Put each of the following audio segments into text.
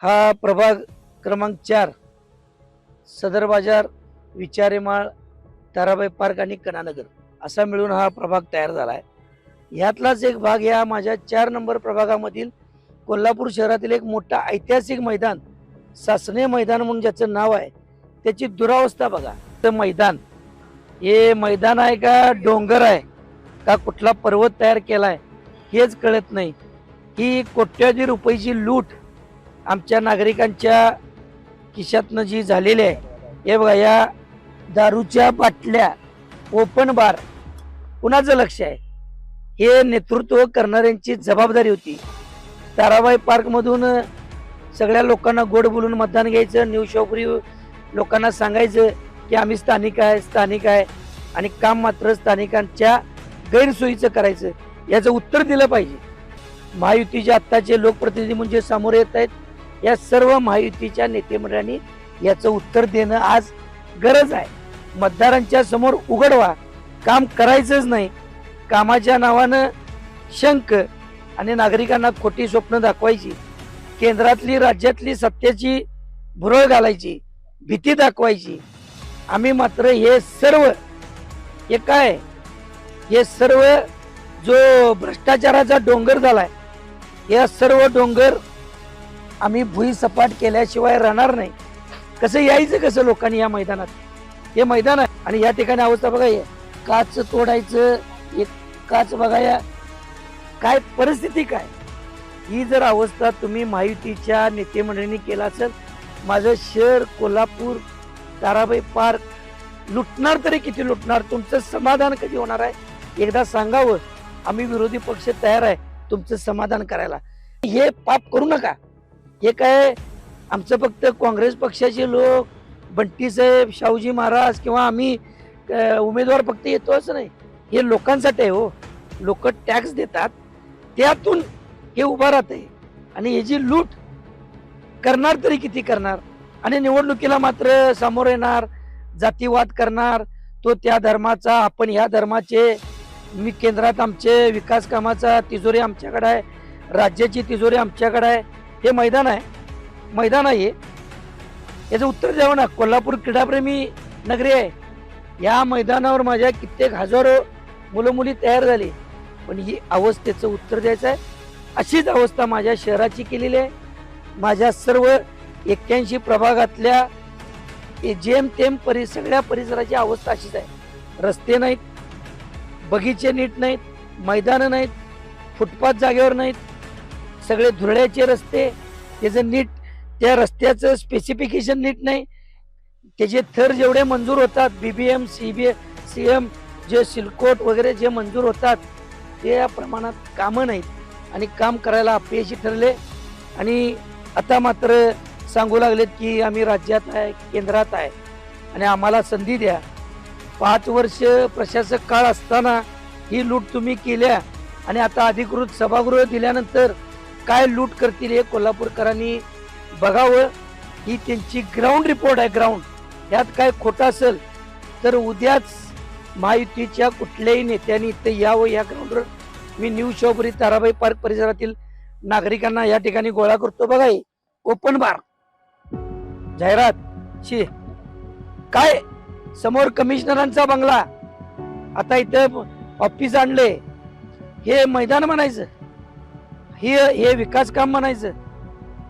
हा प्रभाग क्रमांक 4 सदर बाजार, विचारेमाळ, ताराबाई पार्क आणि कणानगर असा मिळून हा प्रभाग तयार झाला आहे। यातलाच एक भाग या माझ्या 4 नंबर प्रभागामधील कोल्हापूर शहरातील एक मोठा ऐतिहासिक मैदान, सासणे मैदान म्हणून ज्याचं नाव आहे, त्याची दुरावस्था बघा। ते मैदान, हे मैदान आहे का डोंगर आहे का कुठला पर्वत तयार केलाय हेच कळत नाही। ही कोट्यावधी रुपयाची लूट आमच्या नागरिकांच्या खिशातनं जी झालेली आहे, हे बघा, या दारूच्या बाटल्या, ओपन बार, कुणाचं लक्ष आहे? हे नेतृत्व करणाऱ्यांची जबाबदारी होती। ताराबाई पार्क मधून सगळ्या लोकांना गोड बोलून मतदान घ्यायचं, न्यू शॉपरी लोकांना सांगायचं की आम्ही स्थानिक आहे आणि काम मात्र स्थानिकांच्या गैरसोयीचं करायचं, याचं उत्तर दिलं पाहिजे। महायुतीचे आत्ताचे लोकप्रतिनिधी म्हणजे समोर येत आहेत, या सर्व महायुतीच्या नेतेमंडळांनी याचं उत्तर देणं आज गरज आहे। मतदारांच्या समोर उघड व्हा, काम करायचंच नाही, कामाच्या नावानं शंक आणि नागरिकांना खोटी स्वप्न दाखवायची, केंद्रातली राज्यातली सत्तेची भुरळ घालायची, भीती दाखवायची। आम्ही मात्र हे सर्व जो भ्रष्टाचाराचा डोंगर झालाय, या सर्व डोंगर आम्ही भुईसपाट केल्याशिवाय राहणार नाही। कसं यायचं कसं लोकांनी या मैदानात? हे मैदान आहे आणि या ठिकाणी अवस्था बघा, काच तोडायचं, एक काच बघा, या काय परिस्थिती काय? ही जर अवस्था तुम्ही महायुतीच्या नेतेमंडळींनी केला असेल, माझं शहर कोल्हापूर, ताराबाई पार्क लुटणार तरी किती लुटणार? तुमचं समाधान कधी होणार आहे? एकदा सांगावं, आम्ही विरोधी पक्ष तयार आहे तुमचं समाधान करायला। हे पाप करू नका। हे काय आमचं फक्त काँग्रेस पक्षाचे लोक, बंटी साहेब, शाहूजी महाराज किंवा आम्ही उमेदवार फक्त येतो असं नाही, हे लोकांसाठी आहे हो। लोक टॅक्स देतात, त्यातून हे उभा राहते आणि हे जी लूट करणार तरी किती करणार? आणि निवडणुकीला मात्र समोर येणार, जातीवाद करणार, तो त्या धर्माचा, आपण ह्या धर्माचे, मी केंद्रात आमचे विकास कामाचा तिजोरी आमच्याकडे आहे, राज्याची तिजोरी आमच्याकडे आहे। हे मैदान आहे, याचं उत्तर द्यावं ना। कोल्हापूर क्रीडाप्रेमी नगरी आहे, या मैदानावर माझ्या कित्येक हजारो मुलं मुली तयार झाली, पण ही अवस्थेचं उत्तर द्यायचं आहे। अशीच अवस्था माझ्या शहराची केलेली आहे। माझ्या सर्व 81 प्रभागातल्या जेमतेम सगळ्या परिसराची अवस्था अशीच आहे। रस्ते नाहीत, बगीचे नीट नाहीत, मैदानं नाहीत, फुटपाथ जागेवर नाहीत, सगळे धुरळ्याचे रस्ते, त्याचं नीट, त्या रस्त्याचं स्पेसिफिकेशन नीट नाही, त्याचे थर जेवढे मंजूर होतात, BBM CM जे सिलकोट वगैरे जे मंजूर होतात, ते या प्रमाणात कामं नाहीत आणि काम करायला अपयशी ठरले। आणि आता मात्र सांगू लागलेत की आम्ही राज्यात आहे, केंद्रात आहे आणि आम्हाला संधी द्या। 5 वर्ष प्रशासक काळ असताना ही लूट तुम्ही केल्या आणि आता अधिकृत सभागृह दिल्यानंतर काय लूट करतील हे कोल्हापूरकरांनी बघावं। ही त्यांची ग्राउंड रिपोर्ट आहे, ग्राउंड, यात काय खोटं असेल तर उद्याच महायुतीच्या कुठल्याही नेत्यांनी इथे यावं। या ग्राउंडवर मी न्यू शॉपरी, ताराबाई पार्क परिसरातील नागरिकांना या ठिकाणी गोळा करतो। बघा, ओपन बार, जाहिरात, काय समोर कमिशनरांचा बंगला, आता इथं ऑफिस आणले, हे मैदान म्हणायचं, हे विकास काम म्हणायचं,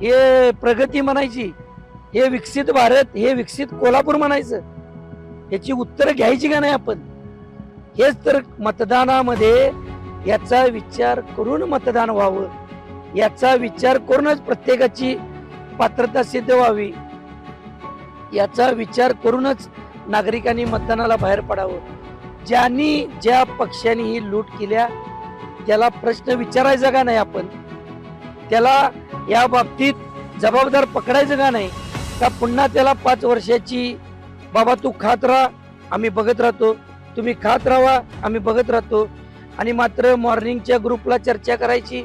हे प्रगती म्हणायची, हे विकसित भारत, हे विकसित कोल्हापूर म्हणायचं? याची उत्तरं घ्यायची का नाही आपण? हेच तर मतदानामध्ये याचा विचार करून मतदान व्हावं, याचा विचार करूनच प्रत्येकाची पात्रता सिद्ध व्हावी, याचा विचार करूनच नागरिकांनी मतदानाला बाहेर पडावं। ज्या पक्षांनी ही लूट केल्या त्याला प्रश्न विचारायचा का नाही? आपण त्याला या बाबतीत जबाबदार पकडायचं का नाही? का पुन्हा त्याला 5 वर्षाची, बाबा तू खात राहा, आम्ही बघत राहतो, तुम्ही खात राहा, आम्ही बघत राहतो, आणि मात्र मॉर्निंगच्या ग्रुपला चर्चा करायची,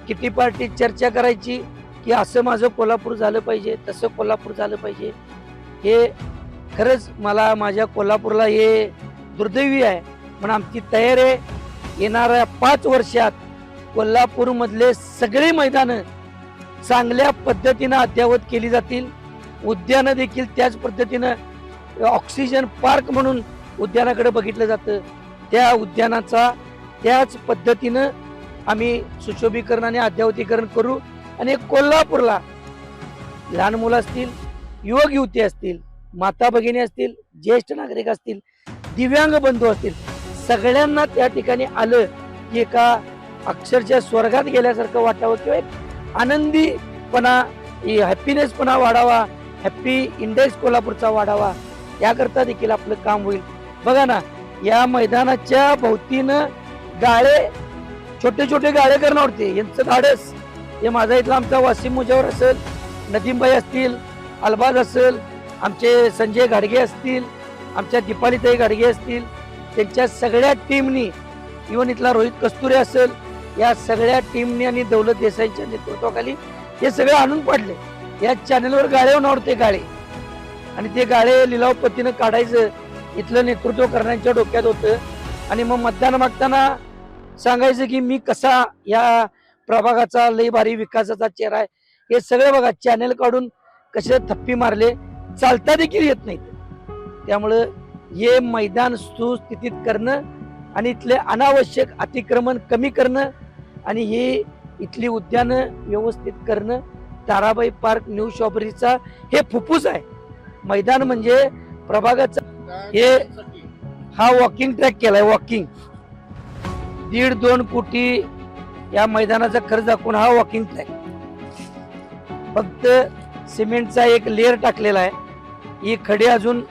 किती पार्टीत चर्चा करायची की असं माझं कोल्हापूर झालं पाहिजे, तसं कोल्हापूर झालं पाहिजे। हे खरंच मला माझ्या कोल्हापूरला हे दुर्दैवी आहे, पण आमची तयारी आहे येणाऱ्या 5 वर्षात कोल्हापूर मधले सगळे मैदान चांगल्या पद्धतीनं अद्ययावत केली जातील. उद्यानं देखील त्याच पद्धतीनं ऑक्सिजन पार्क म्हणून उद्यानाकडे बघितलं जातं, त्या उद्यानाचा त्याच पद्धतीनं आम्ही सुशोभीकरण आणि अद्ययावतीकरण करू. आणि कोल्हापूरला लहान मुलं असतील, युवक युवती असतील, माता भगिनी असतील, ज्येष्ठ नागरिक असतील, दिव्यांग बंधू असतील, सगळ्यांना त्या ठिकाणी आलं की एका अक्षरशः स्वर्गात गेल्यासारखं वाटावं किंवा एक आनंदीपणा, हॅपीनेसपणा वाढावा, हॅपी इंडेक्स कोल्हापूरचा वाढावा, याकरता देखील आपलं काम होईल. बघा ना, या मैदानाच्या भोवतीनं गाळे, छोटे छोटे गाळे करणार होते, यांचं धाडस हे माझा इथला आमचा वासिम मुजावर असेल, नदीमबाई असतील, अल्बाज असेल, आमचे संजय घाडगे असतील, आमच्या दीपालीताई घाडगे असतील, त्यांच्या सगळ्या टीमनी, इव्हन इथला रोहित कस्तुरे असेल, या सगळ्या टीमनी आणि दौलत देसाईंच्या नेतृत्वाखाली हे सगळे आणून पडले. या चॅनलवर गाळे होणार होते, गाळे, आणि ते गाळे लिलाव पद्धतीनं काढायचं इथलं नेतृत्व करण्याच्या डोक्यात होतं. आणि मग मतदान मागताना सांगायचं की मी कसा या प्रभागाचा लई भारी विकासाचा चेहरा आहे. हे सगळे बघा चॅनल काढून कसे थप्पी मारले, चालता देखील येत नाहीत. त्यामुळं हे मैदान सुस्थितीत करणं आणि इथले अनावश्यक अतिक्रमण कमी करणं आणि हे इथली उद्यानं व्यवस्थित करणं, ताराबाई पार्क न्यू शॉपरीचा हे फुफ्फुस आहे. मैदान म्हणजे प्रभागाचा. हे हा वॉकिंग ट्रॅक केलाय, वॉकिंग 1.5-2 कोटी या मैदानाचा खर्च दाखवून हा वॉकिंग ट्रॅक. फक्त सिमेंटचा एक लेअर टाकलेला आहे. ही खडी अजून,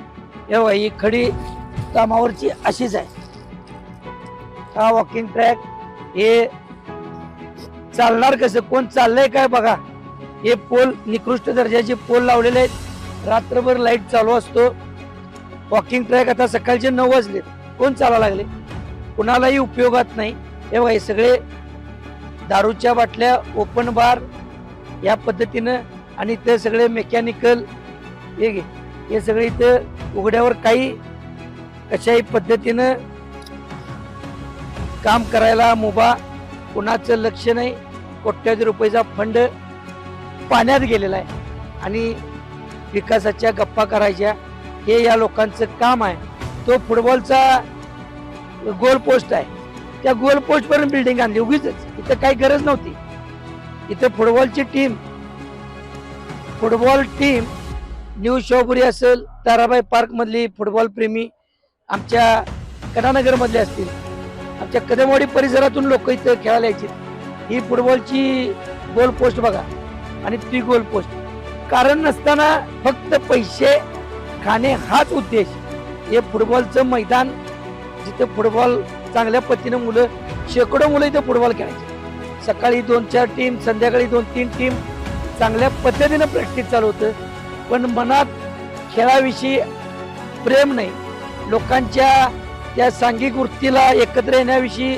ही खडी कामावरची अशीच आहे. हा वॉकिंग ट्रॅक हे चालणार कसं, कोण चाललंय काय बघा. हे पोल निकृष्ट दर्जाचे पोल लावलेले आहेत, रात्रभर लाईट चालू असतो. वॉकिंग ट्रॅक आता सकाळचे 9 वाजले, कोण चाला लागले, कुणालाही उपयोगात नाही. हे बघा, हे सगळे दारूच्या बाटल्या, ओपन बार या पद्धतीनं, आणि ते सगळे मेकॅनिकल हे सगळे इथं उघड्यावर काही कशाही पद्धतीनं काम करायला मुभा, कुणाचं लक्ष नाही. कोट्यावधी रुपयाचा फंड पाण्यात गेलेला आहे आणि विकासाच्या गप्पा करायच्या, हे या लोकांचं काम आहे. तो फुटबॉलचा गोल पोस्ट आहे, त्या गोल पोस्ट पर्यंत बिल्डिंग आणली उगीच. इथं काही गरज नव्हती. इथं फुटबॉल टीम न्यू शॉपरी असेल, ताराबाई पार्क मधली फुटबॉल प्रेमी आमच्या कडानगर मधले असतील, आमच्या कदमवाडी परिसरातून लोक इथं खेळायला यायची. ही फुटबॉलची गोल पोस्ट बघा, आणि ती गोल पोस्ट कारण नसताना फक्त पैसे खाणे हाच उद्देश. हे फुटबॉलचं मैदान जिथे फुटबॉल चांगल्या पद्धतीनं मुलं, शेकडो मुलं इथे फुटबॉल खेळायचे. सकाळी 2-4 टीम, संध्याकाळी 2-3 टीम, चांगल्या पद्धतीनं प्रॅक्टिस चालू होतं. पण मनात खेळाविषयी प्रेम नाही, लोकांच्या त्या सांघिक वृत्तीला एकत्र येण्याविषयी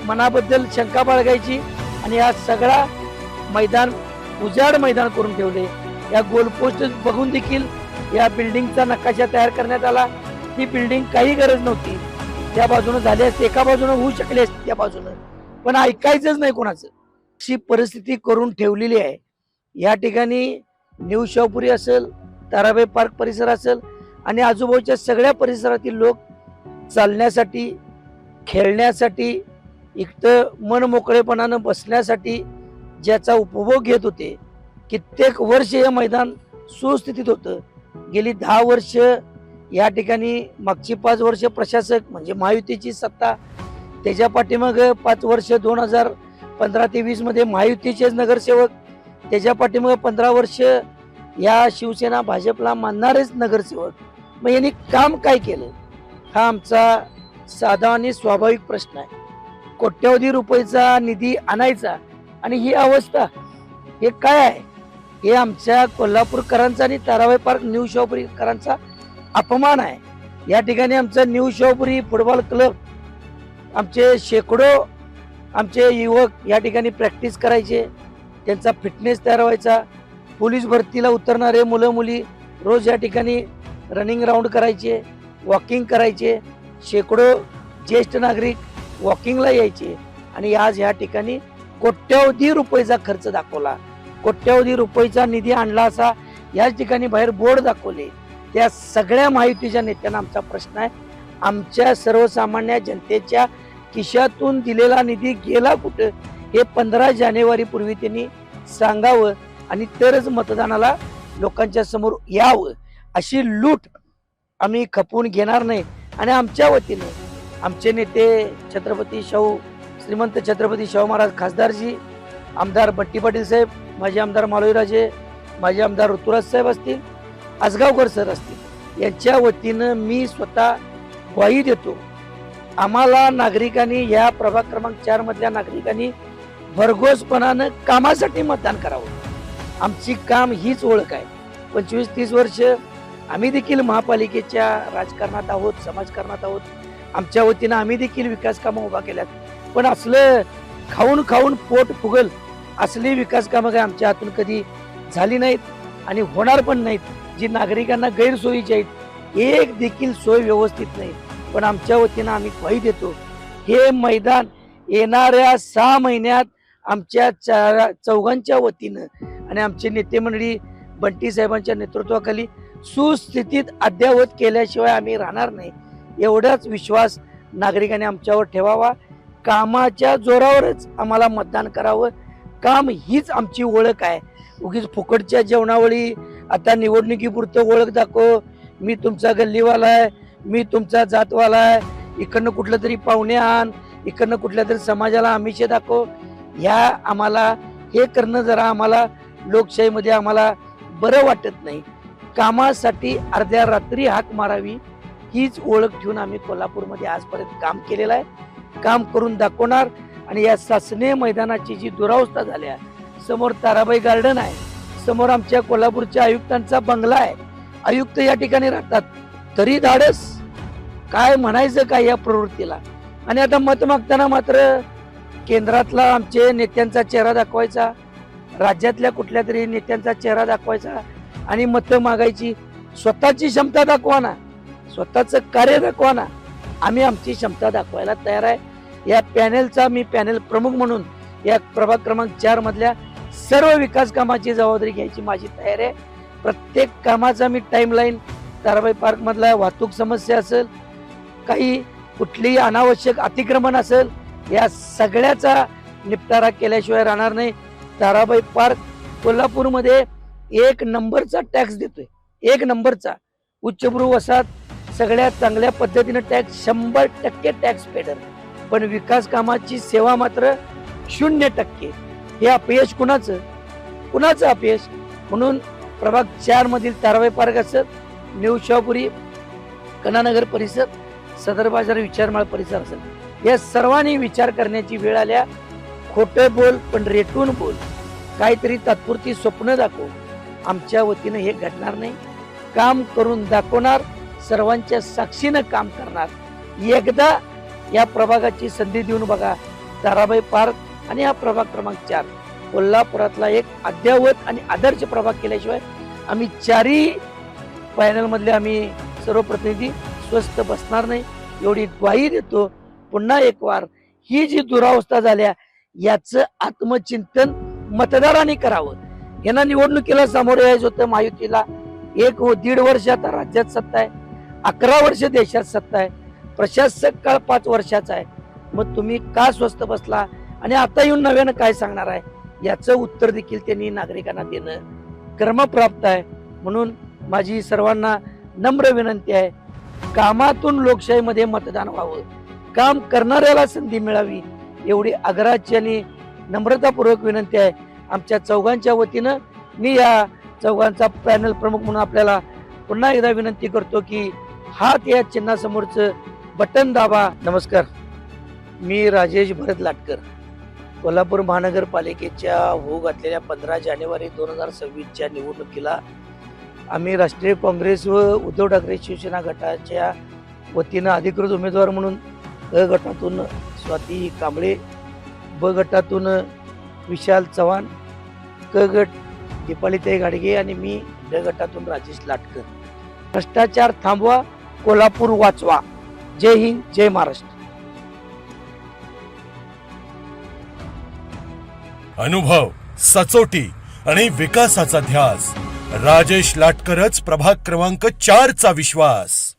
मनाबद्दल शंका बाळगायची, आणि हा सगळा मैदान उजाड मैदान करून ठेवले. या गोलपोस्ट बघून देखील या बिल्डिंगचा नकाशा तयार करण्यात आला. ही बिल्डिंग काही गरज नव्हती, त्या बाजूने झाली असते, एका बाजूने होऊ शकले असते त्या बाजूने, पण ऐकायचंच नाही कोणाचं. अशी परिस्थिती करून ठेवलेली आहे. या ठिकाणी न्यू शॉपरी असेल, ताराबाई पार्क परिसर असेल, आणि आजूबाजूच्या सगळ्या परिसरातील लोक चालण्यासाठी, खेळण्यासाठी, इथं मन मोकळेपणानं बसण्यासाठी ज्याचा उपभोग घेत होते. कित्येक वर्ष हे मैदान सुस्थितीत होतं. गेली 10 वर्ष या ठिकाणी, मागची 5 वर्ष प्रशासक म्हणजे महायुतीची सत्ता, त्याच्या पाठीमाग 5 वर्ष 2015 ते 20 मध्ये महायुतीचेच नगरसेवक, त्याच्या पाठीमाग 15 वर्ष या शिवसेना भाजपला मानणारेच नगरसेवक. मग यांनी काम काय केलं, हा आमचा साधा आणि स्वाभाविक प्रश्न आहे. कोट्यवधी रुपयाचा निधी आणायचा आणि ही अवस्था, हे काय आहे? हे आमच्या कोल्हापूरकरांचा आणि ताराबाई पार्क न्यू शॉपरीकरांचा अपमान आहे. या ठिकाणी आमचा न्यू शॉपरी फुटबॉल क्लब, आमचे शेकडो आमचे युवक या ठिकाणी प्रॅक्टिस करायचे, त्यांचा फिटनेस तयार व्हायचा. पोलीस भरतीला उतरणारे मुलं मुली रोज या ठिकाणी रनिंग राऊंड करायचे, वॉकिंग करायचे. शेकडो ज्येष्ठ नागरिक वॉकिंगला यायचे, आणि आज या ठिकाणी कोट्यवधी रुपयाचा खर्च दाखवला. कोट्यवधी रुपयाचा निधी आणला असा याच ठिकाणी बाहेर बोर्ड दाखवले. त्या सगळ्या महायुतीच्या नेत्यांना आमचा प्रश्न आहे, आमच्या सर्वसामान्य जनतेच्या खिशातून दिलेला निधी गेला कुठं हे 15 जानेवारी पूर्वी त्यांनी सांगावं आणि तरच मतदानाला लोकांच्या समोर यावं. अशी लूट आम्ही खपवून घेणार नाही. आणि आमच्या वतीने आमचे नेते छत्रपती शाहू श्रीमंत छत्रपती शाहू महाराज खासदारजी, आमदार बट्टी पाटील साहेब, माजी आमदार मालोईराजे, माजी आमदार ऋतुराज साहेब असतील, आसगावकर सर असतील, यांच्या वतीनं मी स्वतः ग्वाही देतो, आम्हाला नागरिकांनी या प्रभाग क्रमांक 4 मधल्या नागरिकांनी भरघोसपणानं कामासाठी मतदान करावं. आमची काम हीच ओळख आहे. 25-30 वर्ष आम्ही देखील महापालिकेच्या राजकारणात आहोत, समाजकारणात आहोत. आमच्या वतीनं आम्ही देखील विकास कामं उभा केल्यात. पण असलं खाऊन खाऊन पोट फुगल असली विकास कामं काय आमच्या हातून कधी झाली नाहीत आणि होणार पण नाहीत, जी नागरिकांना गैरसोयीची आहेत. एक देखील सोय व्यवस्थित नाही. पण आमच्या वतीनं आम्ही ग्वाही देतो, हे मैदान येणाऱ्या 6 महिन्यात आमच्या चौघांच्या वतीनं आणि आमचे नेते मंडळी बंटी साहेबांच्या नेतृत्वाखाली सुस्थितीत अद्ययावत केल्याशिवाय आम्ही राहणार नाही. एवढाच विश्वास नागरिकांनी आमच्यावर ठेवावा. कामाच्या जोरावरच आम्हाला मतदान करावं. काम हीच आमची ओळख आहे. उगीच फुकटच्या जेवणावळी आता निवडणुकीपुरतं ओळख दाखव, मी तुमचा गल्लीवाला आहे, मी तुमचा जातवाला आहे, इकडनं कुठलं तरी पाहुणे आण, इकडनं कुठल्या तरी समाजाला आमिषे दाखव, ह्या आम्हाला हे करणं जरा आम्हाला लोकशाहीमध्ये आम्हाला बरं वाटत नाही. कामासाठी अर्ध्या रात्री हाक मारावी हीच ओळख ठेवून आम्ही कोल्हापूरमध्ये आजपर्यंत काम केलेलं आहे, काम करून दाखवणार. आणि या सासने मैदानाची जी दुरावस्था झाल्या, समोर ताराबाई गार्डन आहे, समोर आमच्या कोल्हापूरच्या आयुक्तांचा बंगला आहे, आयुक्त या ठिकाणी राहतात, तरी धाडस काय म्हणायचं काय या प्रवृत्तीला. आणि आता मत मागताना मात्र केंद्रातला आमचे नेत्यांचा चेहरा दाखवायचा, राज्यातल्या कुठल्या तरी नेत्यांचा चेहरा दाखवायचा आणि मतं मागायची. स्वतःची क्षमता दाखवा ना, स्वतःचं कार्य दाखवा ना. आम्ही आमची क्षमता दाखवायला तयार आहे. या पॅनेलचा मी पॅनेल प्रमुख म्हणून या प्रभाग क्रमांक 4 मधल्या सर्व विकास कामाची जबाबदारी घ्यायची माझी तयारी आहे. प्रत्येक कामाचा मी टाइमलाईन, ताराबाई पार्क मधला वाहतूक समस्या असेल, काही कुठलीही अनावश्यक अतिक्रमण असेल, या सगळ्याचा निपटारा केल्याशिवाय राहणार नाही. ताराबाई पार्क कोल्हापूरमध्ये 1 नंबरचा टॅक्स देतोय, 1 नंबरचा. उच्चभ्रू वसाहत सगळ्यात चांगल्या पद्धतीने टॅक्स, 100% टॅक्स पेडर. पण विकास कामाची सेवा मात्र 0%. हे अपयश कुणाचं अपयश. म्हणून प्रभाग 4 मधील ताराबाई पार्क असत, न्यू शाहपुरी, कणानगर परिसर, सदर बाजार, विचारमाळ परिसर असेल, या सर्वांनी विचार करण्याची वेळ आल्या. खोटं बोल पण रेटून बोल, काहीतरी तात्पुरती स्वप्न दाखव. आमच्या वतीनं हे घडणार नाही. काम करून दाखवणार, सर्वांच्या साक्षीनं काम करणार. एकदा या प्रभागाची संधी देऊन बघा. ताराबाई पार्क आणि हा प्रभाग क्रमांक 4 कोल्हापुरातला एक अद्ययावत आणि आदर्श प्रभाग केल्याशिवाय आम्ही 4ही पॅनल मधले आम्ही सर्व प्रतिनिधी स्वस्थ बसणार नाही, एवढी ग्वाही देतो. पुन्हा एक वार ही जी दुरावस्था झाल्या याचं आत्मचिंतन मतदारांनी करावं. यांना निवडणुकीला सामोरे यायचं होतं महायुतीला. 1-1.5 वर्ष आता राज्यात सत्ता आहे, 11 वर्ष देशात सत्ता आहे, प्रशासक काळ 5 वर्षाचा आहे. मग तुम्ही का स्वस्थ बसला आणि आता येऊन नव्यानं काय सांगणार आहे, याचं उत्तर देखील त्यांनी नागरिकांना देणं क्रमप्राप्त आहे. म्हणून माझी सर्वांना नम्र विनंती आहे, कामातून लोकशाहीमध्ये मतदान व्हावं, काम करणाऱ्याला संधी मिळावी, एवढी आग्रहाची आणि नम्रतापूर्वक विनंती आहे. आमच्या चौघांच्या वतीनं मी या चौघांचा पॅनल प्रमुख म्हणून आपल्याला पुन्हा एकदा विनंती करतो की हात या चिन्हासमोरचं बटन दाबा. नमस्कार, मी राजेश भरत लाटकर. कोल्हापूर महानगरपालिकेच्या होऊ घातलेल्या 15 जानेवारी 2026च्या निवडणुकीला आम्ही राष्ट्रीय काँग्रेस व उद्धव ठाकरे शिवसेना गटाच्या वतीनं अधिकृत उमेदवार म्हणून अ गटातून स्वाती कांबळे, ब गटातून विशाल चव्हाण, क गट दीपालीताई गाडगे आणि मी ड गटातून राजेश लाटकर. भ्रष्टाचार थांबवा, कोल्हापूर वाचवा. जय हिंद, जय महाराष्ट्र. अनुभव, सचोटी आणि विकासाचा ध्यास. राजेश लाटकरच प्रभाग क्रमांक 4 चा विश्वास.